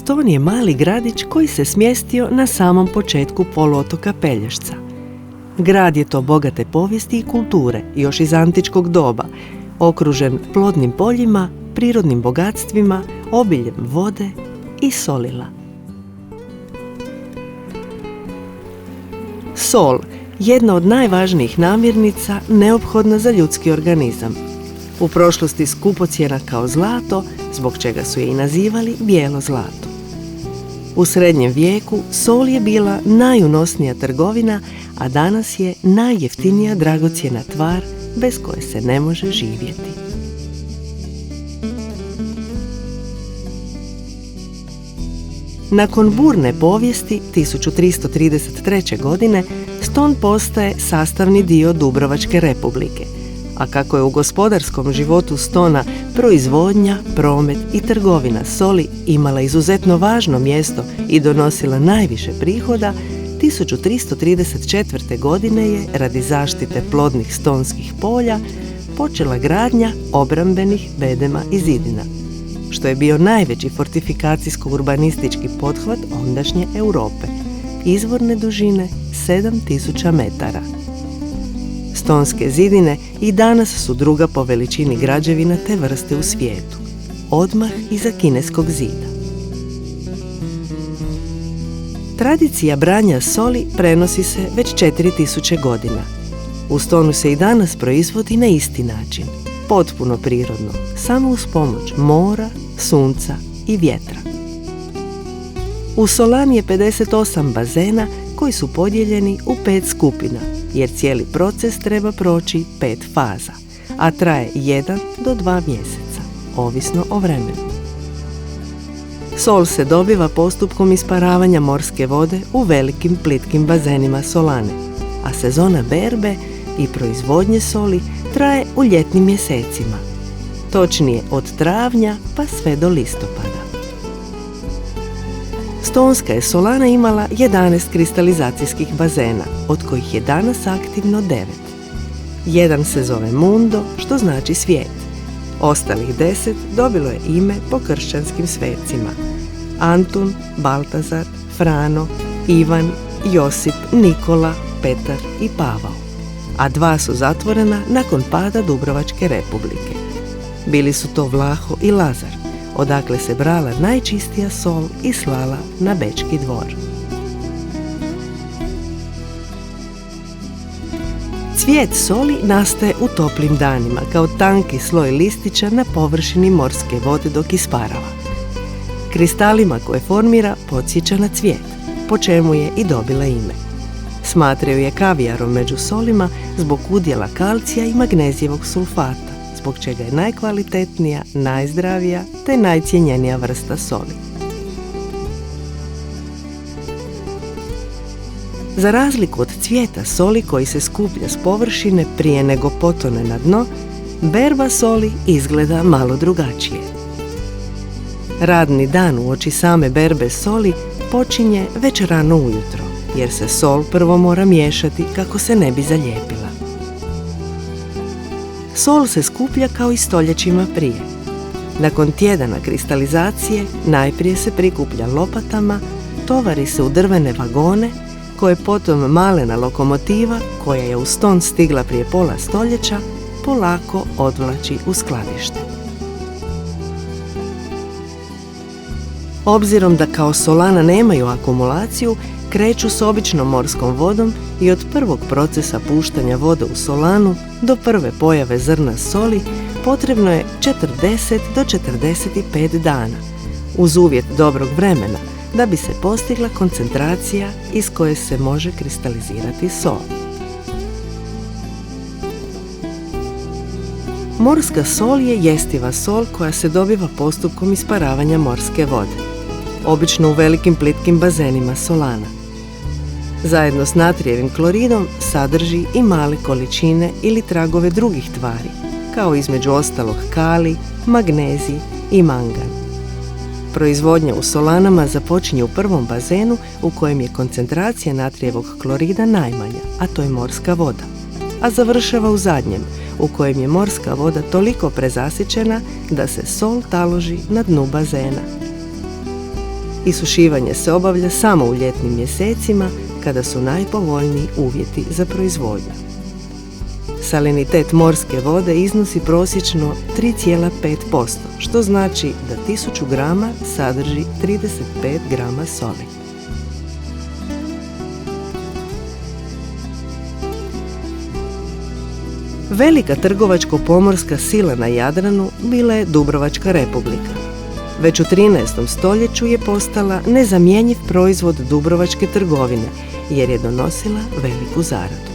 Ston je mali gradić koji se smjestio na samom početku poluotoka Pelješca. Grad je to bogate povijesti i kulture, još iz antičkog doba, okružen plodnim poljima, prirodnim bogatstvima, obiljem vode i solila. Sol, jedna od najvažnijih namirnica, neophodna za ljudski organizam. U prošlosti skupocjena kao zlato, zbog čega su je i nazivali bijelo zlato. U srednjem vijeku sol je bila najunosnija trgovina, a danas je najjeftinija dragocjena tvar bez koje se ne može živjeti. Nakon burne povijesti 1333. godine Ston postaje sastavni dio Dubrovačke republike, a kako je u gospodarskom životu Stona proizvodnja, promet i trgovina soli imala izuzetno važno mjesto i donosila najviše prihoda, 1334. godine je, radi zaštite plodnih stonskih polja, počela gradnja obrambenih bedema i zidina, što je bio najveći fortifikacijsko-urbanistički pothvat ondašnje Europe, izvorne dužine 7000 metara. Stonske zidine i danas su druga po veličini građevina te vrste u svijetu, odmah iza Kineskog zida. Tradicija branja soli prenosi se već 4000 godina. U Stonu se i danas proizvodi na isti način, potpuno prirodno, samo uz pomoć mora, sunca i vjetra. U Solani je 58 bazena koji su podijeljeni u 5 skupina, jer cijeli proces treba proći 5 faza, a traje 1 do 2 mjeseca, ovisno o vremenu. Sol se dobiva postupkom isparavanja morske vode u velikim plitkim bazenima Solane, a sezona berbe i proizvodnje soli traje u ljetnim mjesecima, točnije od travnja pa sve do listopada. Stonska je Solana imala 11 kristalizacijskih bazena, od kojih je danas aktivno 9. Jedan se zove Mundo, što znači svijet. Ostalih 10 dobilo je ime po kršćanskim svecima: Antun, Baltazar, Frano, Ivan, Josip, Nikola, Petar i Pavao, a 2 su zatvorena nakon pada Dubrovačke republike. Bili su to Vlaho i Lazar, odakle se brala najčistija sol i slala na Bečki dvor. Cvijet soli nastaje u toplim danima kao tanki sloj listića na površini morske vode dok isparava. Kristalima koje formira podsjeća na cvijet, po čemu je i dobila ime. Smatraju je kavijarom među solima zbog udjela kalcija i magnezijevog sulfata, zbog čega je najkvalitetnija, najzdravija te najcjenjenija vrsta soli. Za razliku od cvijeta soli koji se skuplja s površine prije nego potone na dno, berba soli izgleda malo drugačije. Radni dan uoči same berbe soli počinje već rano ujutro, jer se sol prvo mora miješati kako se ne bi zalijepila. Sol se skuplja kao i stoljećima prije. Nakon tjedana kristalizacije najprije se prikuplja lopatama, tovari se u drvene vagone, koje potom malena lokomotiva, koja je u Ston stigla prije pola stoljeća, polako odvlači u skladište. Obzirom da kao Solana nemaju akumulaciju, kreću s običnom morskom vodom i od prvog procesa puštanja vode u Solanu do prve pojave zrna soli potrebno je 40 do 45 dana, uz uvjet dobrog vremena, da bi se postigla koncentracija iz koje se može kristalizirati sol. Morska sol je jestiva sol koja se dobiva postupkom isparavanja morske vode, obično u velikim plitkim bazenima Solana. Zajedno s natrijevim kloridom sadrži i male količine ili tragove drugih tvari, kao između ostalog kalij, magnezij i mangan. Proizvodnja u Solanama započinje u prvom bazenu u kojem je koncentracija natrijevog klorida najmanja, a to je morska voda, a završava u zadnjem, u kojem je morska voda toliko prezasićena da se sol taloži na dnu bazena. Isušivanje se obavlja samo u ljetnim mjesecima kada su najpovoljniji uvjeti za proizvodnju. Salinitet morske vode iznosi prosječno 3,5%, što znači da 1000 grama sadrži 35 grama soli. Velika trgovačko-pomorska sila na Jadranu bila je Dubrovačka Republika. Već u 13. stoljeću je postala nezamjenjiv proizvod dubrovačke trgovine jer je donosila veliku zaradu.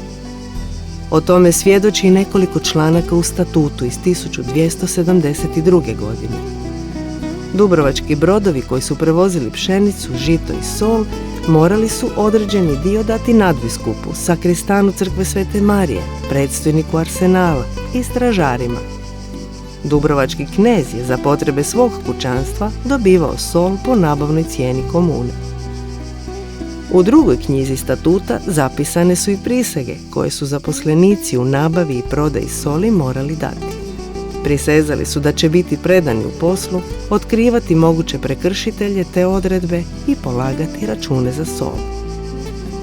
O tome svjedoči nekoliko članaka u statutu iz 1272. godine. Dubrovački brodovi koji su prevozili pšenicu, žito i sol morali su određeni dio dati nadbiskupu, sakristanu crkve Svete Marije, predstojniku arsenala i stražarima. Dubrovački knez je za potrebe svog kućanstva dobivao sol po nabavnoj cijeni komune. U drugoj knjizi statuta zapisane su i prisege koje su zaposlenici u nabavi i prodaji soli morali dati. Prisezali su da će biti predani u poslu, otkrivati moguće prekršitelje te odredbe i polagati račune za sol.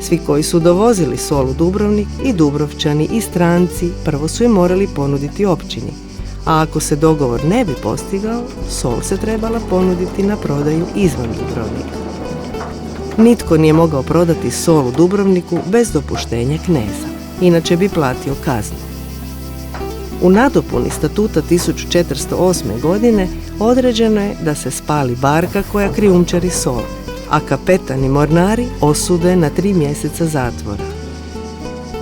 Svi koji su dovozili sol u Dubrovnik, i Dubrovčani i stranci, prvo su je morali ponuditi općini, a ako se dogovor ne bi postigao, sol se trebala ponuditi na prodaju izvan Dubrovnika. Nitko nije mogao prodati sol u Dubrovniku bez dopuštenja kneza, inače bi platio kaznu. U nadopuni statuta 1408. godine određeno je da se spali barka koja krijumčari sol, a kapetan i mornari osude na 3 mjeseca zatvora.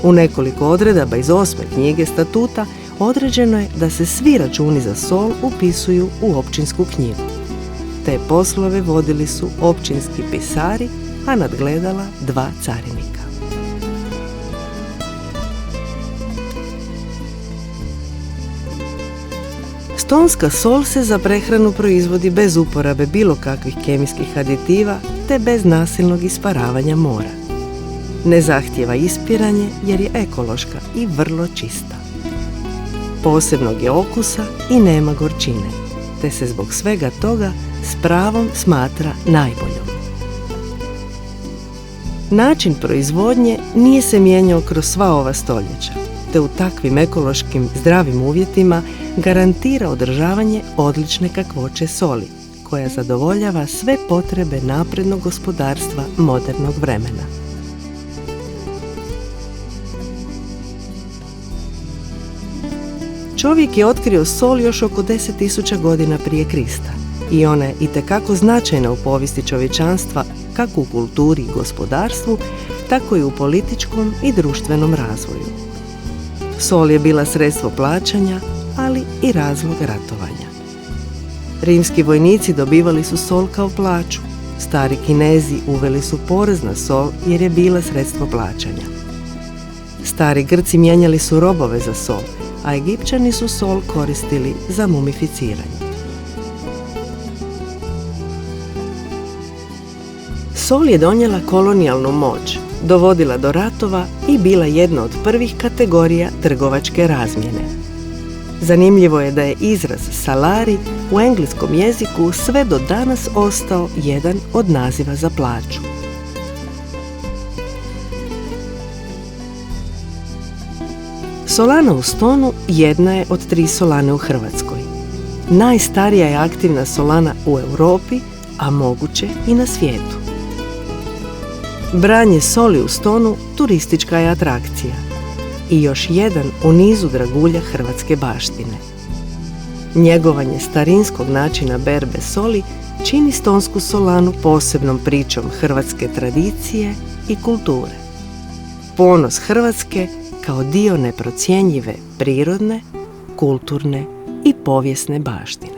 U nekoliko odredaba iz 8. knjige statuta određeno je da se svi računi za sol upisuju u općinsku knjigu. Te poslove vodili su općinski pisari, a nadgledala 2 carinika. Stonska sol se za prehranu proizvodi bez uporabe bilo kakvih kemijskih aditiva te bez nasilnog isparavanja mora. Ne zahtijeva ispiranje jer je ekološka i vrlo čista. Posebnog je okusa i nema gorčine, te se zbog svega toga s pravom smatra najboljom. Način proizvodnje nije se mijenjao kroz sva ova stoljeća, te u takvim ekološkim zdravim uvjetima garantira održavanje odlične kakvoće soli, koja zadovoljava sve potrebe naprednog gospodarstva modernog vremena. Čovjek je otkrio sol još oko 10.000 godina prije Krista i ona je itekako značajna u povijesti čovječanstva kako u kulturi i gospodarstvu, tako i u političkom i društvenom razvoju. Sol je bila sredstvo plaćanja, ali i razlog ratovanja. Rimski vojnici dobivali su sol kao plaću. Stari Kinezi uveli su porez na sol jer je bila sredstvo plaćanja. Stari Grci mijenjali su robove za sol, a Egipćani su sol koristili za mumificiranje. Sol je donijela kolonijalnu moć, dovodila do ratova i bila jedna od prvih kategorija trgovačke razmjene. Zanimljivo je da je izraz salari u engleskom jeziku sve do danas ostao jedan od naziva za plaću. Solana u Stonu jedna je od 3 solane u Hrvatskoj. Najstarija je aktivna solana u Europi, a moguće i na svijetu. Branje soli u Stonu turistička je atrakcija i još jedan u nizu dragulja hrvatske baštine. Njegovanje starinskog načina berbe soli čini stonsku solanu posebnom pričom hrvatske tradicije i kulture. Ponos Hrvatske kao dio neprocjenjive prirodne, kulturne i povijesne baštine.